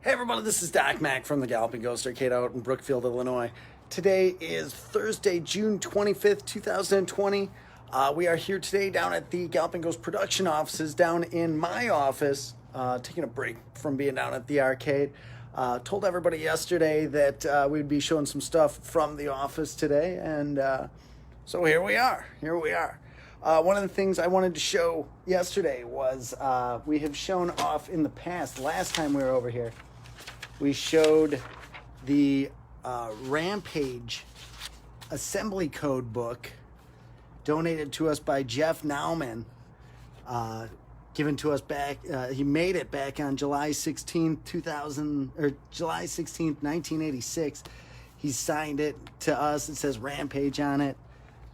Hey everybody, this is Doc Mack from the Galloping Ghost Arcade out in Brookfield, Illinois. Today is Thursday, June 25th, 2020. We are here today down at the Galloping Ghost production offices down in my office, taking a break from being down at the arcade. Told everybody yesterday that we'd be showing some stuff from the office today, and so here we are. One of the things I wanted to show yesterday was we have shown off in the past, last time we were over here, we showed the Rampage assembly code book donated to us by Jeff Nauman, given to us back, he made it back on July 16th, 1986. He signed it to us. It says Rampage on it,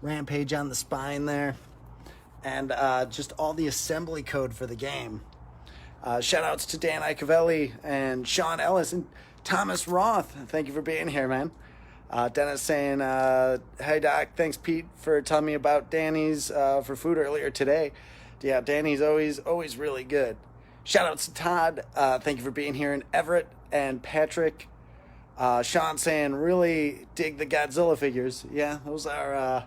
Rampage on the spine there, and just all the assembly code for the game. Shoutouts to Dan Icavelli and Sean Ellis and Thomas Roth. Thank you for being here, man. Dennis saying, hey, Doc, thanks, Pete, for telling me about Danny's for food earlier today. Yeah, Danny's always really good. Shoutouts to Todd. Thank you for being here. And Everett and Patrick. Sean saying, really dig the Godzilla figures. Yeah, those are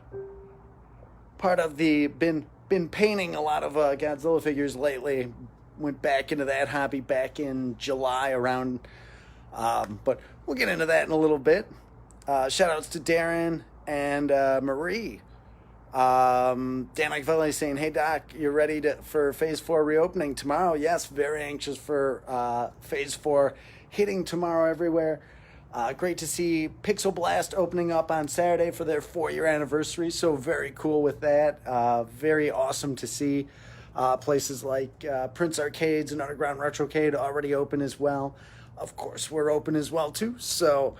part of the... Been painting a lot of Godzilla figures lately. Went back into that hobby back in July around, but we'll get into that in a little bit. Shout outs to Darren and Marie. Dan Icavelli saying, hey Doc, you're ready for Phase 4 reopening tomorrow? Yes, very anxious for Phase 4 hitting tomorrow everywhere. Great to see Pixel Blast opening up on Saturday for their 4-year anniversary, so very cool with that. Very awesome to see. Places like Prince Arcades and Underground Retrocade already open as well. Of course, we're open as well too. So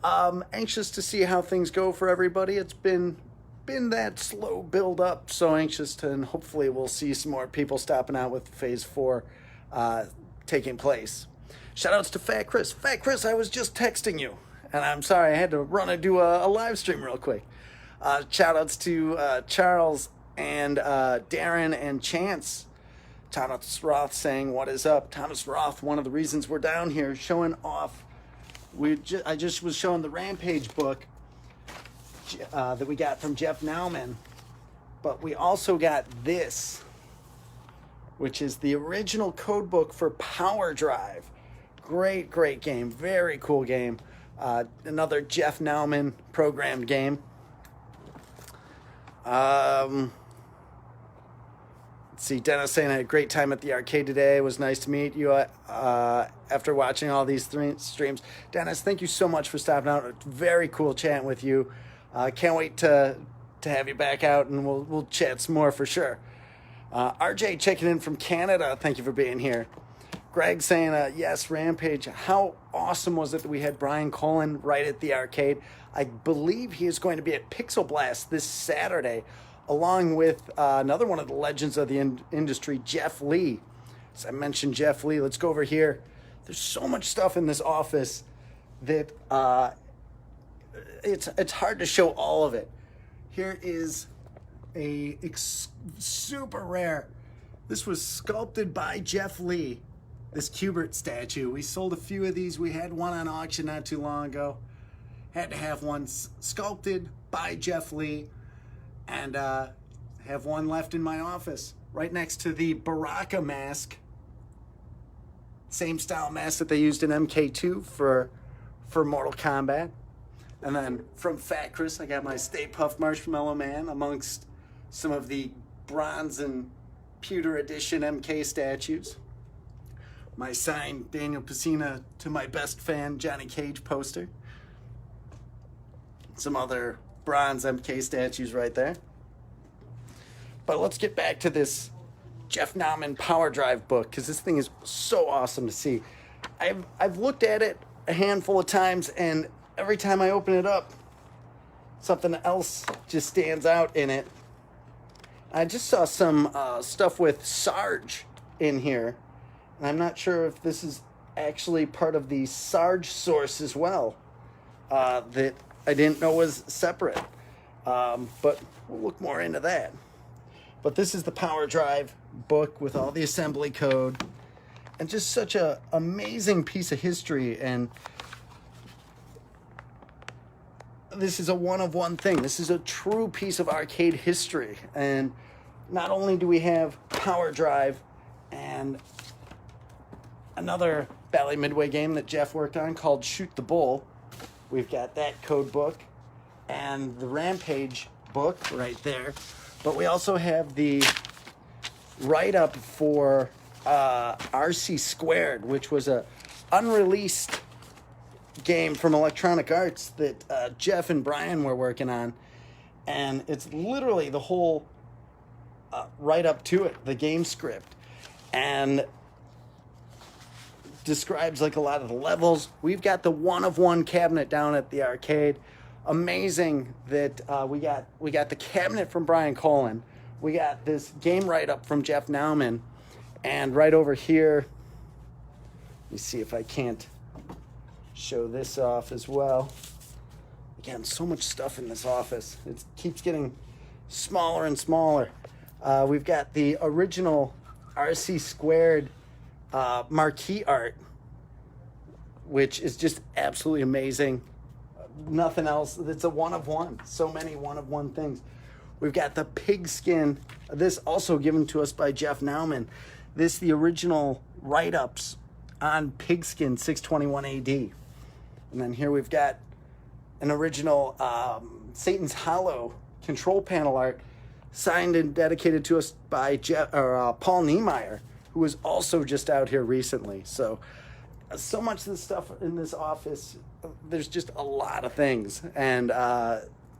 anxious to see how things go for everybody. It's been that slow build up. So anxious to, and hopefully we'll see some more people stopping out with Phase 4 taking place. Shoutouts to Fat Chris. Fat Chris, I was just texting you, and I'm sorry I had to run and do a live stream real quick. Shoutouts to Charles and Darren and Chance. Thomas Roth saying, what is up? Thomas Roth, one of the reasons we're down here showing off. I just was showing the Rampage book that we got from Jeff Nauman. But we also got this, which is the original code book for Power Drive. Great game. Very cool game. Another Jeff Nauman programmed game. Let's see, Dennis saying I had a great time at the arcade today. It was nice to meet you after watching all these streams. Dennis, thank you so much for stopping out. It's very cool chatting with you. Can't wait to have you back out, and we'll chat some more for sure. RJ checking in from Canada. Thank you for being here. Greg saying, yes, Rampage. How awesome was it that we had Brian Cullen right at the arcade? I believe he is going to be at Pixel Blast this Saturday, along with another one of the legends of the industry, Jeff Lee. As I mentioned, Jeff Lee. Let's go over here. There's so much stuff in this office that it's hard to show all of it. Here is a super rare. This was sculpted by Jeff Lee. This Kubert statue. We sold a few of these. We had one on auction not too long ago. Had to have one sculpted by Jeff Lee, and have one left in my office right next to the Baraka mask. Same style mask that they used in MK2 for Mortal Kombat. And then from Fat Chris, I got my Stay Puft Marshmallow Man amongst some of the bronze and pewter edition MK statues. My signed Daniel Pesina to my best fan Johnny Cage poster. Some other bronze MK statues right there. But let's get back to this Jeff Nauman Power Drive book, because this thing is so awesome to see. I've looked at it a handful of times, and every time I open it up, something else just stands out in it. I just saw some stuff with Sarge in here, and I'm not sure if this is actually part of the Sarge source as well, that I didn't know was separate, but we'll look more into that. But this is the Power Drive book with all the assembly code, and just such a amazing piece of history. And this is a one-of-one thing. This is a true piece of arcade history. And not only do we have Power Drive and another Bally Midway game that Jeff worked on called Shoot the Bull, we've got that code book and the Rampage book right there. But we also have the write-up for RC Squared, which was a unreleased game from Electronic Arts that Jeff and Brian were working on, and it's literally the whole write-up to it, the game script, and describes like a lot of the levels. We've got the one-of-one cabinet down at the arcade. Amazing that we got the cabinet from Brian Colin. We got this game write-up from Jeff Nauman, and right over here, let me see if I can't show this off as well. Again, so much stuff in this office. It keeps getting smaller and smaller. We've got the original RC Squared marquee art, which is just absolutely amazing. Nothing else. It's a one-of-one. So many one-of-one things. We've got the pigskin. This also given to us by Jeff Nauman. This, the original write-ups on pigskin 621 AD. And then here we've got an original Satan's Hollow control panel art signed and dedicated to us by Paul Niemeyer, who was also just out here recently. So much of the stuff in this office. There's just a lot of things. And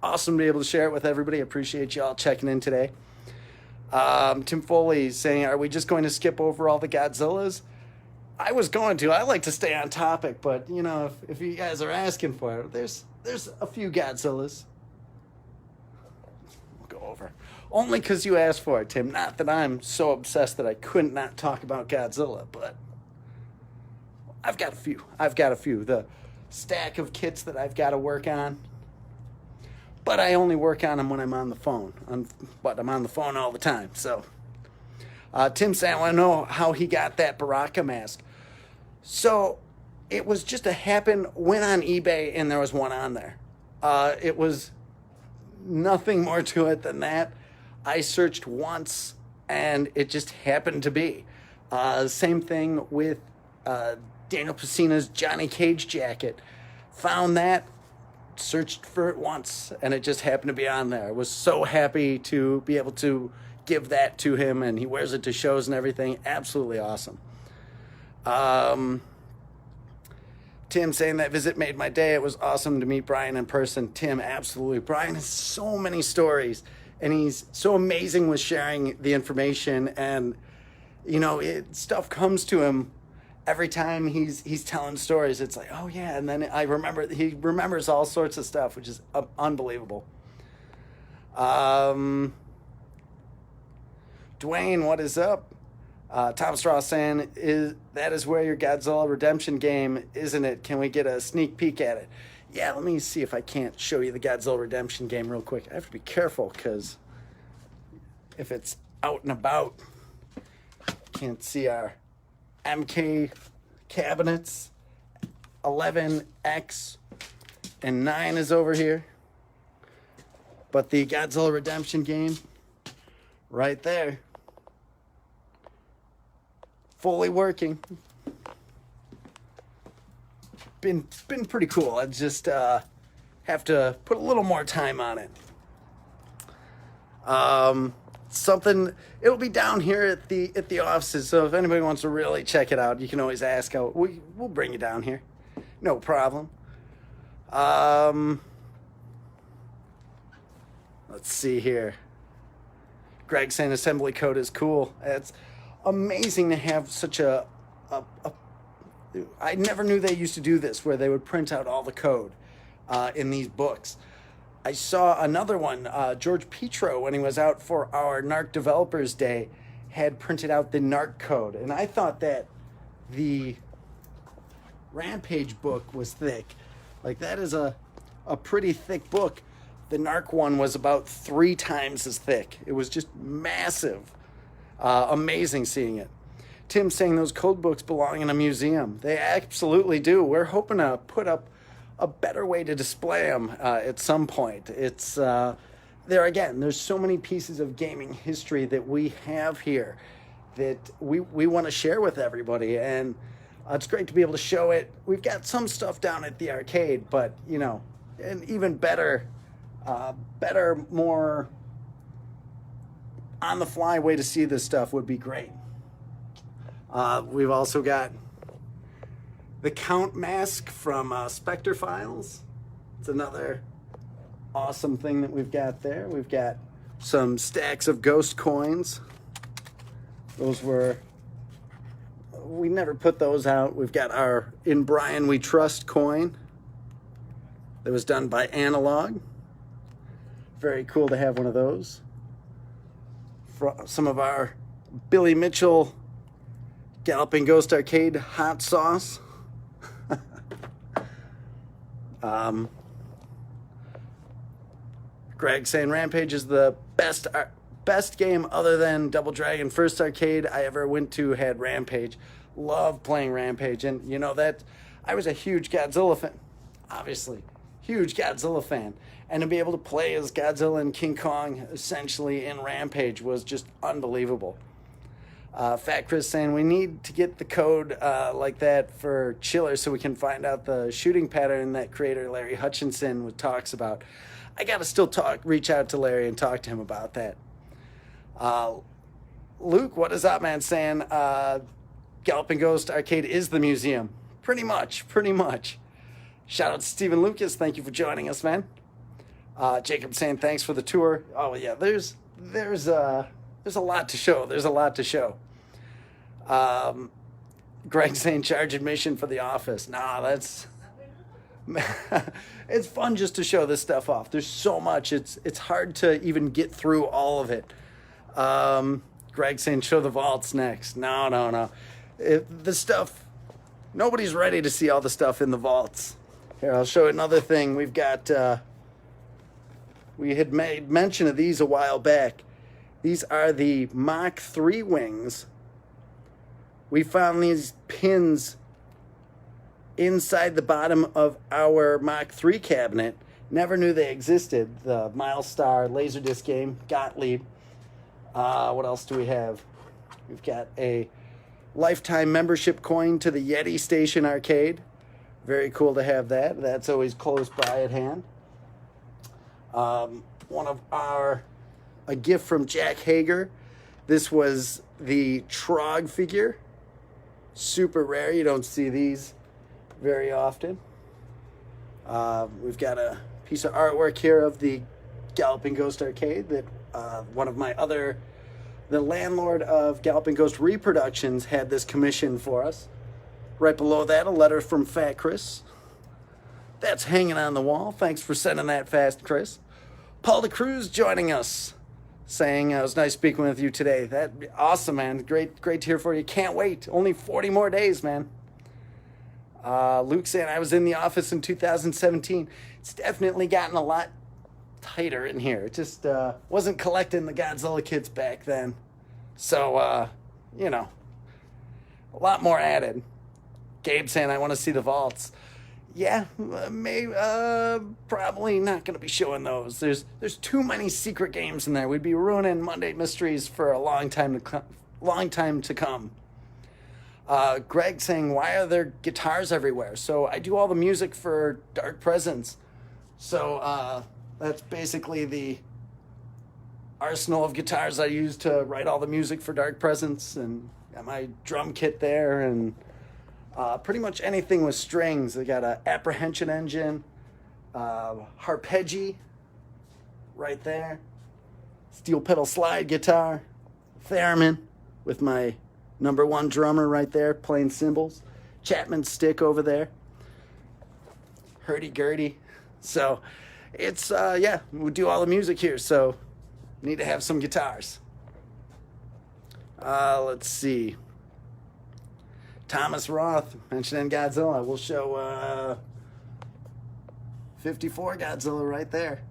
awesome to be able to share it with everybody. Appreciate you all checking in today. Tim Foley saying, are we just going to skip over all the Godzillas? I was going to. I like to stay on topic, but, you know, if you guys are asking for it, there's a few Godzillas. We'll go over. Only because you asked for it, Tim. Not that I'm so obsessed that I couldn't not talk about Godzilla, but I've got a few. The stack of kits that I've got to work on. But I only work on them when I'm on the phone. But I'm on the phone all the time, so. Tim saying, I want to know how he got that Baraka mask. So it was just a happen, went on eBay, and there was one on there. It was nothing more to it than that. I searched once, and it just happened to be. Same thing with Daniel Pesina's Johnny Cage jacket. Found that, searched for it once, and it just happened to be on there. I was so happy to be able to give that to him, and he wears it to shows and everything. Absolutely awesome. Tim saying that visit made my day. It was awesome to meet Brian in person. Tim, absolutely. Brian has so many stories, and he's so amazing with sharing the information, and you know, stuff comes to him every time he's telling stories. It's like, oh yeah, and then I remember he remembers all sorts of stuff, which is unbelievable. Dwayne, what is up? Tom Straw saying, that is where your Godzilla Redemption game, isn't it? Can we get a sneak peek at it? Yeah, let me see if I can't show you the Godzilla Redemption game real quick. I have to be careful because if it's out and about, can't see our MK cabinets. 11X and 9 is over here. But the Godzilla Redemption game, right there. Fully working. Been pretty cool. I just have to put a little more time on it. It'll be down here at the offices, so if anybody wants to really check it out, you can always ask out. We'll bring you down here. No problem. Let's see here. Greg saying assembly code is cool. It's amazing to have such a I never knew they used to do this, where they would print out all the code in these books. I saw another one, George Petro, when he was out for our NARC Developers Day, had printed out the NARC code. And I thought that the Rampage book was thick. Like, that is a pretty thick book. The NARC one was about 3 times as thick. It was just massive. Amazing seeing it. Tim saying those code books belong in a museum. They absolutely do. We're hoping to put up a better way to display them at some point. It's there again. There's so many pieces of gaming history that we have here that we want to share with everybody, and it's great to be able to show it. We've got some stuff down at the arcade, but you know, an even better, more on the fly way to see this stuff would be great. We've also got the Count mask from Spectre Files. It's another awesome thing that we've got there. We've got some stacks of ghost coins. We never put those out. We've got our In Brian We Trust coin that was done by Analog. Very cool to have one of those. Some of our Billy Mitchell Galloping Ghost Arcade hot sauce. Greg saying Rampage is the best game other than Double Dragon. First arcade I ever went to had Rampage. Love playing Rampage, and you know that I was a huge Godzilla fan, obviously huge Godzilla fan, and to be able to play as Godzilla and King Kong essentially in Rampage was just unbelievable. Fat Chris saying we need to get the code like that for Chiller so we can find out the shooting pattern that creator Larry Hutchinson talks about. I gotta still reach out to Larry and talk to him about that. Luke, what is up, man? Saying Galloping Ghost Arcade is the museum. Pretty much. Shout out to Stephen Lucas. Thank you for joining us, man. Jacob saying thanks for the tour. Oh yeah, there's a lot to show. Greg saying charge admission for the office. Nah, that's it's fun just to show this stuff off. There's so much. It's hard to even get through all of it. Greg saying show the vaults next. No. The stuff, nobody's ready to see all the stuff in the vaults. Here, I'll show you another thing. We've got, we had made mention of these a while back. These are the Mach 3 wings. We found these pins inside the bottom of our Mach 3 cabinet. Never knew they existed. The Milestar Laserdisc game, Gottlieb. What else do we have? We've got a lifetime membership coin to the Yeti Station Arcade. Very cool to have that. That's always close by at hand. A gift from Jack Hager. This was the Trog figure. Super rare. You don't see these very often. We've got a piece of artwork here of the Galloping Ghost Arcade that the landlord of Galloping Ghost Reproductions had this commission for us. Right below that, a letter from Fat Chris. That's hanging on the wall. Thanks for sending that, Fast Chris. Paul DeCruz joining us, saying it was nice speaking with you today. That'd be awesome, man. Great to hear for you. Can't wait. Only 40 more days, man. Luke saying I was in the office in 2017. It's definitely gotten a lot tighter in here. It just wasn't collecting the Godzilla kits back then. So, a lot more added. Gabe saying I want to see the vaults. Yeah, maybe, probably not going to be showing those. There's too many secret games in there. We'd be ruining Monday Mysteries for a long time to come. Greg saying, why are there guitars everywhere? So I do all the music for Dark Presence. So that's basically the arsenal of guitars I use to write all the music for Dark Presence, and got my drum kit there, and pretty much anything with strings. I got a apprehension engine, harpeggi right there, steel pedal slide guitar, theremin with my #1 drummer right there playing cymbals, Chapman stick over there, hurdy-gurdy. So it's, we do all the music here, so need to have some guitars. Let's see. Thomas Roth mentioning Godzilla. We'll show 54 Godzilla right there.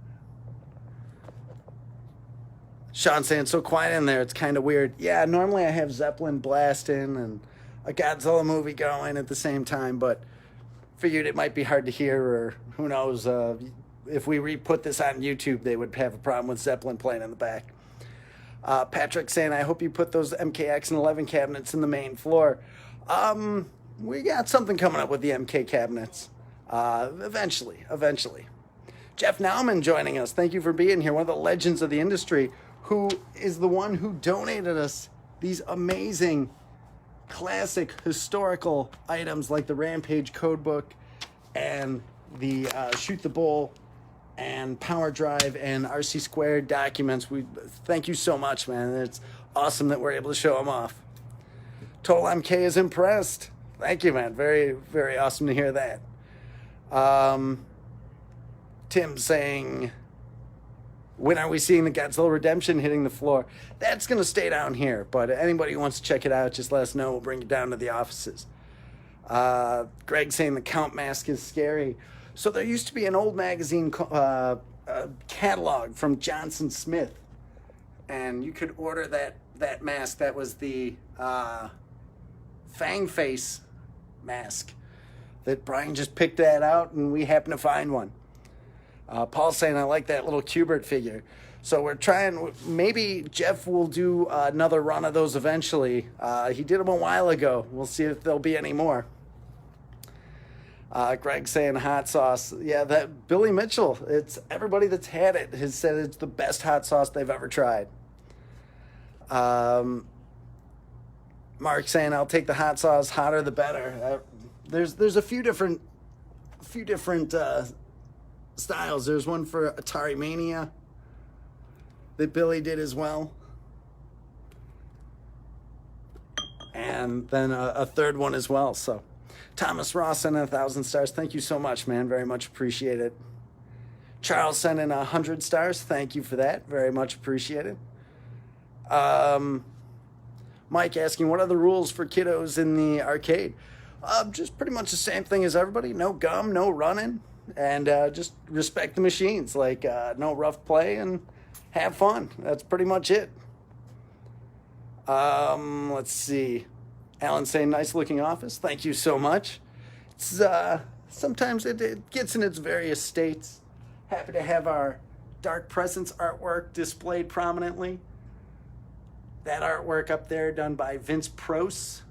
Sean saying, so quiet in there, it's kind of weird. Yeah, normally I have Zeppelin blasting and a Godzilla movie going at the same time, but figured it might be hard to hear, or who knows, if we re-put this on YouTube, they would have a problem with Zeppelin playing in the back. Patrick saying, I hope you put those MKX and 11 cabinets in the main floor. We got something coming up with the MK cabinets. Eventually. Jeff Nauman joining us. Thank you for being here. One of the legends of the industry, who is the one who donated us these amazing classic historical items like the Rampage codebook and the Shoot the Bull and Power Drive and RC Squared documents. We thank you so much, man. It's awesome that we're able to show them off. Total MK is impressed. Thank you, man. Very, very awesome to hear that. Tim saying, when are we seeing the Godzilla Redemption hitting the floor? That's going to stay down here, but anybody who wants to check it out, just let us know. We'll bring it down to the offices. Greg saying the Count mask is scary. So there used to be an old magazine catalog from Johnson Smith, and you could order that mask. That was the Fang Face mask that Brian just picked that out, and we happened to find one. Paul's saying, I like that little Kubert figure. So we're trying, maybe Jeff will do another run of those eventually. He did them a while ago. We'll see if there'll be any more. Greg saying hot sauce. Yeah, that Billy Mitchell, it's everybody that's had it has said it's the best hot sauce they've ever tried. Mark saying, I'll take the hot sauce, hotter the better. There's a few different styles. There's one for Atari Mania that Billy did as well, and then a third one as well. So Thomas Ross sending 1,000 stars. Thank you so much, man. Very much appreciate it. Charles sending 100 stars. Thank you for that. Very much appreciated. Mike asking, what are the rules for kiddos in the arcade? Just pretty much the same thing as everybody. No gum, no running, and just respect the machines. Like no rough play and have fun. That's pretty much it. Let's see. Alan saying, nice looking office. Thank you so much. It's sometimes it gets in its various states. Happy to have our Dark Presence artwork displayed prominently. That artwork up there done by Vince Prose,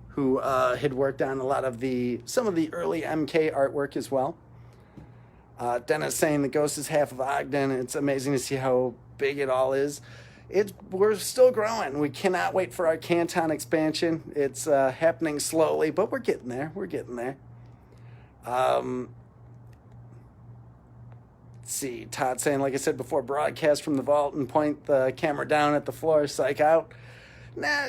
who had worked on a lot of some of the early MK artwork as well. Dennis saying the Ghost is half of Ogden. It's amazing to see how big it all is. We're still growing. We cannot wait for our Canton expansion. It's happening slowly, but we're getting there. Let's see. Todd saying, like I said before, broadcast from the vault and point the camera down at the floor. Psych out. Nah,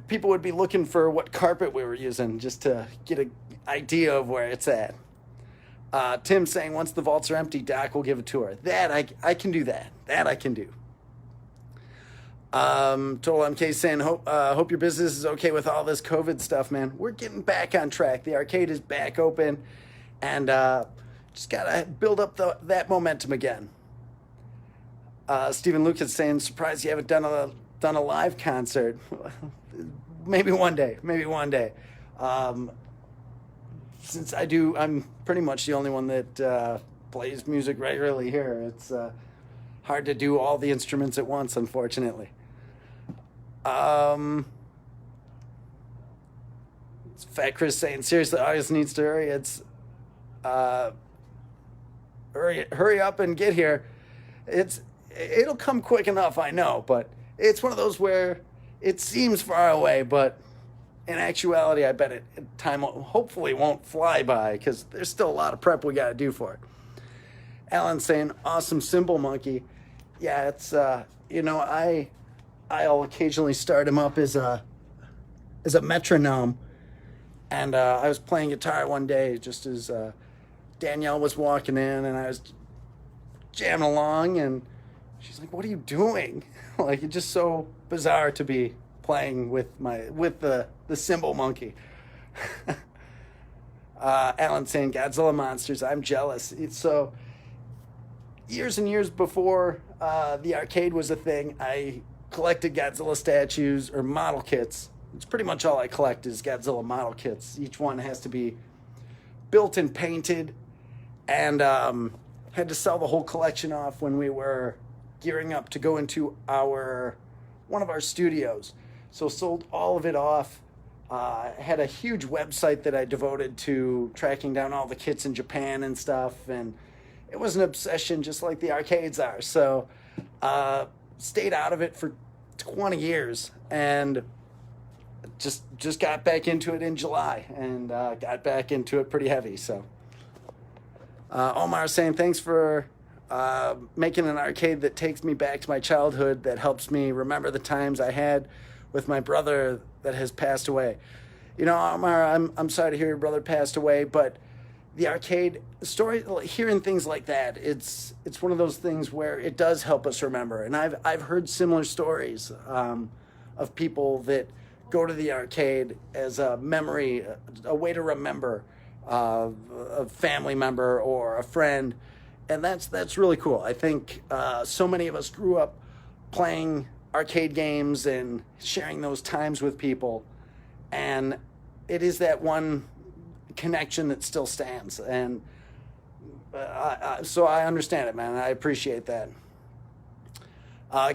people would be looking for what carpet we were using just to get an idea of where it's at. Tim saying, once the vaults are empty, Doc will give a tour. That I can do that. That I can do. Total MK saying, hope your business is okay with all this COVID stuff, man. We're getting back on track. The arcade is back open, and just gotta build up that momentum again. Stephen Lucas saying, surprised you haven't done a live concert. Maybe one day. Since I'm pretty much the only one that plays music regularly here. It's hard to do all the instruments at once, unfortunately. Fat Chris saying, seriously, audience needs to hurry. It's hurry up and get here. It'll come quick enough, I know, but it's one of those where it seems far away, but in actuality, I bet time hopefully won't fly by because there's still a lot of prep we got to do for it. Alan saying, awesome cymbal monkey. Yeah, it's, I'll occasionally start him up as a metronome. And I was playing guitar one day just as Danielle was walking in, and I was jamming along, and she's like, what are you doing? Like, it's just so bizarre to be playing with the cymbal monkey. Alan saying, Godzilla monsters, I'm jealous. years and years before the arcade was a thing, I collected Godzilla statues or model kits. It's pretty much all I collect is Godzilla model kits. Each one has to be built and painted, and had to sell the whole collection off when we were gearing up to go into one of our studios. So sold all of it off. Had a huge website that I devoted to tracking down all the kits in Japan and stuff, and it was an obsession just like the arcades are. So stayed out of it for 20 years and just got back into it in July, and got back into it pretty heavy. So Omar saying thanks for making an arcade that takes me back to my childhood, that helps me remember the times I had with my brother that has passed away. You know, Omar, I'm sorry to hear your brother passed away, but the arcade story, hearing things like that, it's one of those things where it does help us remember. And I've heard similar stories of people that go to the arcade as a memory, a way to remember a family member or a friend, and that's really cool. I think so many of us grew up playing arcade games and sharing those times with people, and it is that one connection that still stands. And so I understand it, man. I appreciate that.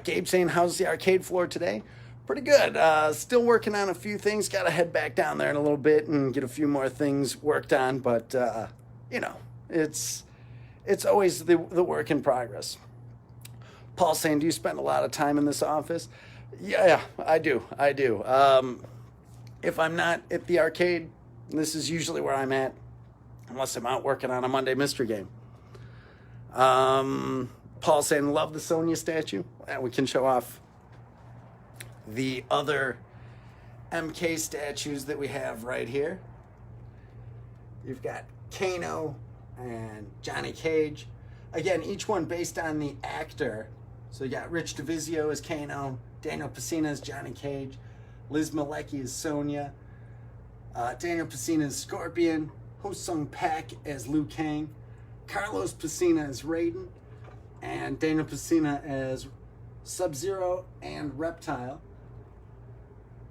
Gabe saying, how's the arcade floor today? Pretty good. Still working on a few things. Got to head back down there in a little bit and get a few more things worked on. But, you know, it's always the work in progress. Paul saying, do you spend a lot of time in this office? Yeah, I do. If I'm not at the arcade, this is usually where I'm at, unless I'm out working on a Monday mystery game. Paul saying, love the Sonya statue. We can show off the other MK statues that we have right here. You've got Kano and Johnny Cage. Again, each one based on the actor. So you got Rich DeVizio as Kano, Daniel Pacina as Johnny Cage, Liz Malecki as Sonya, Daniel Pacina as Scorpion, Ho Sung Pak as Liu Kang, Carlos Pacina as Raiden, and Daniel Pacina as Sub-Zero and Reptile.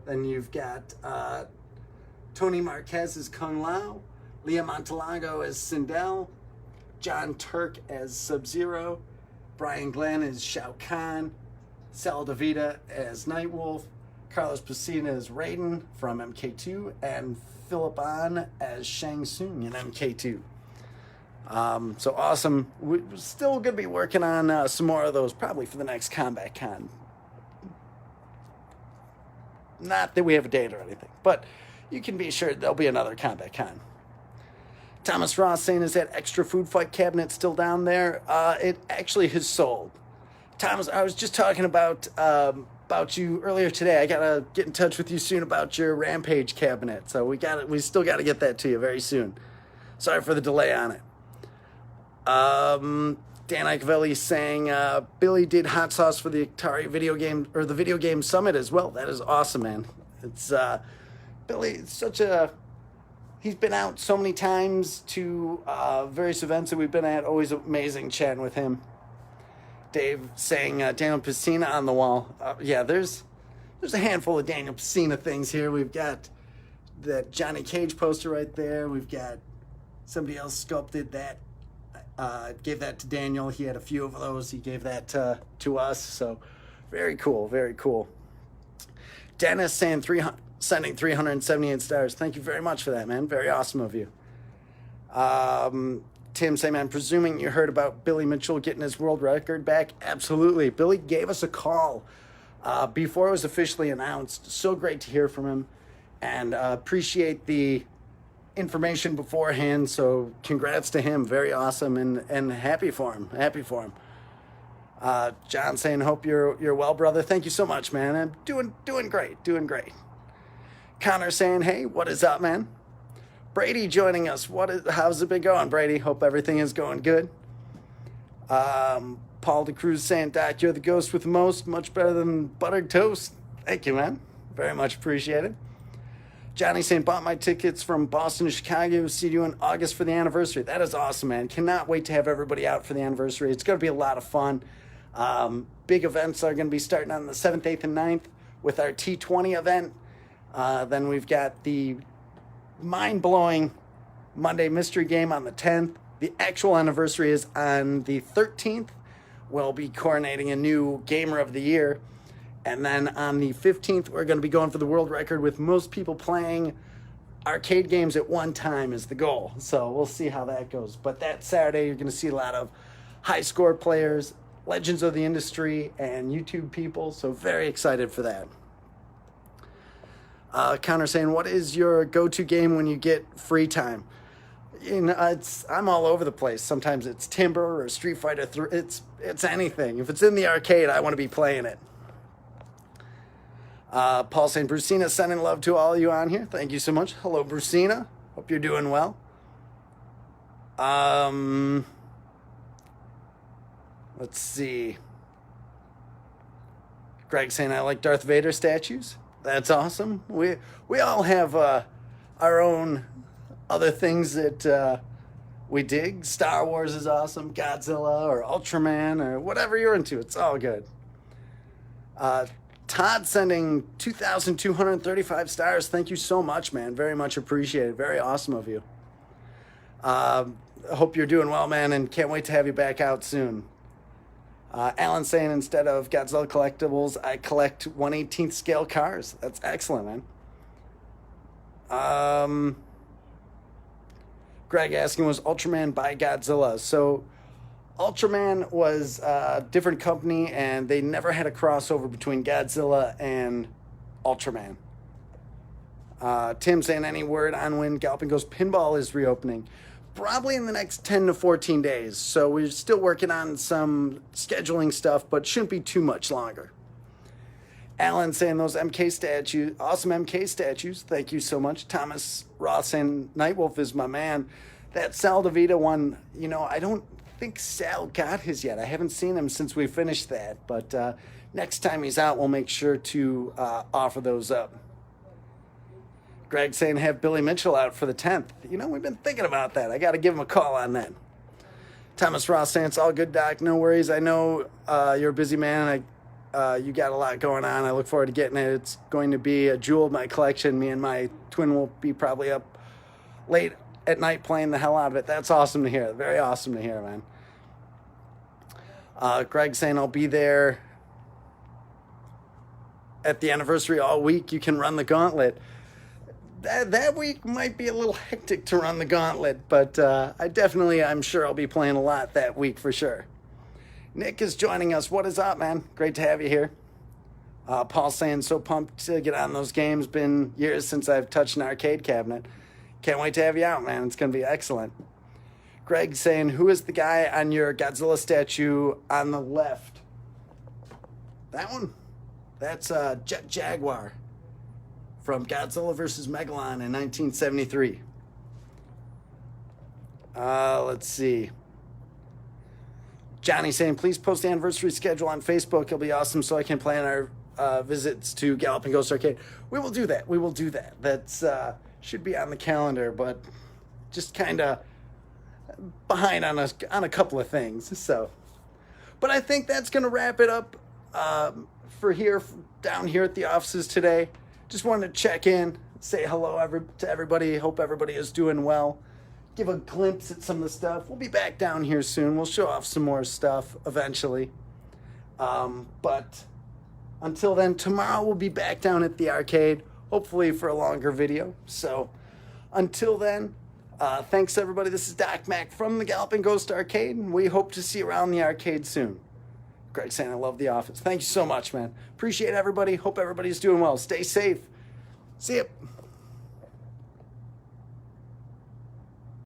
Then you've got Tony Marquez as Kung Lao, Leah Montalago as Sindel, John Turk as Sub-Zero, Brian Glenn as Shao Kahn, Sal DeVita as Nightwolf, Carlos Pacina as Raiden from MK2, and Philip Ahn as Shang Tsung in MK2. So awesome. We're still going to be working on some more of those probably for the next Combat Con. Not that we have a date or anything, but you can be sure there'll be another Combat Con. Thomas Ross saying, is that extra food fight cabinet still down there? It actually has sold. Thomas, I was just talking about you earlier today. I gotta get in touch with you soon about your Rampage cabinet. So we still gotta get that to you very soon. Sorry for the delay on it. Dan Icavelli saying, Billy did hot sauce for the Atari video game, or the video game summit as well. That is awesome, man. It's Billy, he's been out so many times to various events that we've been at. Always amazing chatting with him. Dave saying Daniel Pacina on the wall. Yeah, there's a handful of Daniel Pacina things here. We've got that Johnny Cage poster right there. We've got somebody else sculpted that. Gave that to Daniel. He had a few of those. He gave that to us. So very cool, very cool. Dennis saying sending 378 stars. Thank you very much for that, man. Very awesome of you. Tim saying, man, presuming you heard about Billy Mitchell getting his world record back. Absolutely. Billy gave us a call before it was officially announced. So great to hear from him, and appreciate the information beforehand. So congrats to him. Very awesome, and happy for him. Happy for him. John saying, hope you're well, brother. Thank you so much, man. I'm doing great. Doing great. Connor saying, hey, what is up, man? Brady joining us. How's it been going, Brady? Hope everything is going good. Paul DeCruz saying, Doc, you're the ghost with the most. Much better than buttered toast. Thank you, man. Very much appreciated. Johnny saying, bought my tickets from Boston to Chicago. See you in August for the anniversary. That is awesome, man. Cannot wait to have everybody out for the anniversary. It's going to be a lot of fun. Big events are going to be starting on the 7th, 8th, and 9th with our T20 event. Then we've got the mind-blowing Monday mystery game on the 10th. The actual anniversary is on the 13th. We'll be coronating a new Gamer of the Year. And then on the 15th, we're going to be going for the world record with most people playing arcade games at one time is the goal. So we'll see how that goes. But that Saturday, you're going to see a lot of high score players, legends of the industry, and YouTube people. So very excited for that. Connor saying, what is your go-to game when you get free time? I'm all over the place. Sometimes it's Timber or Street Fighter 3. It's anything. If it's in the arcade, I want to be playing it. Paul saying, Brucina, sending love to all of you on here. Thank you so much. Hello, Brucina. Hope you're doing well. Let's see. Greg saying, I like Darth Vader statues. That's awesome. We all have our own other things that we dig. Star Wars is awesome. Godzilla or Ultraman or whatever you're into. It's all good. Todd sending 2,235 stars. Thank you so much, man. Very much appreciated. Very awesome of you. I hope you're doing well, man, and can't wait to have you back out soon. Alan saying, instead of Godzilla collectibles, I collect 1/18th scale cars. That's excellent, man. Greg asking, was Ultraman by Godzilla? So Ultraman was a different company, and they never had a crossover between Godzilla and Ultraman. Tim saying, any word on when Galloping Ghost Pinball is reopening? Probably in the next 10 to 14 days. So we're still working on some scheduling stuff, but shouldn't be too much longer. Alan saying, those MK statues, awesome MK statues. Thank you so much. Thomas Ross saying, Nightwolf is my man. That Sal DeVita one, I don't think Sal got his yet. I haven't seen him since we finished that, but next time he's out, we'll make sure to offer those up. Greg saying, have Billy Mitchell out for the 10th. We've been thinking about that. I got to give him a call on that. Thomas Ross saying, it's all good, Doc. No worries. I know you're a busy man. You got a lot going on. I look forward to getting it. It's going to be a jewel of my collection. Me and my twin will be probably up late at night playing the hell out of it. That's awesome to hear. Very awesome to hear, man. Greg saying, I'll be there at the anniversary all week. You can run the gauntlet. That week might be a little hectic to run the gauntlet, but I'm sure I'll be playing a lot that week for sure. Nick is joining us. What is up, man? Great to have you here. Paul saying, so pumped to get on those games. Been years since I've touched an arcade cabinet. Can't wait to have you out, man. It's going to be excellent. Greg saying, who is the guy on your Godzilla statue on the left? That one? That's Jet Jaguar from Godzilla vs. Megalon in 1973. Let's see. Johnny saying, please post the anniversary schedule on Facebook. It'll be awesome so I can plan our visits to Galloping Ghost Arcade. We will do that. That's should be on the calendar, but just kind of behind on a couple of things. So, but I think that's going to wrap it up down here at the offices today. Just wanted to check in, say hello to everybody. Hope everybody is doing well. Give a glimpse at some of the stuff. We'll be back down here soon. We'll show off some more stuff eventually. But until then, tomorrow we'll be back down at the arcade, hopefully for a longer video. So until then, thanks everybody. This is Doc Mack from the Galloping Ghost Arcade, and we hope to see you around the arcade soon. Greg saying, I love the office. Thank you so much, man. Appreciate everybody. Hope everybody's doing well. Stay safe. See ya.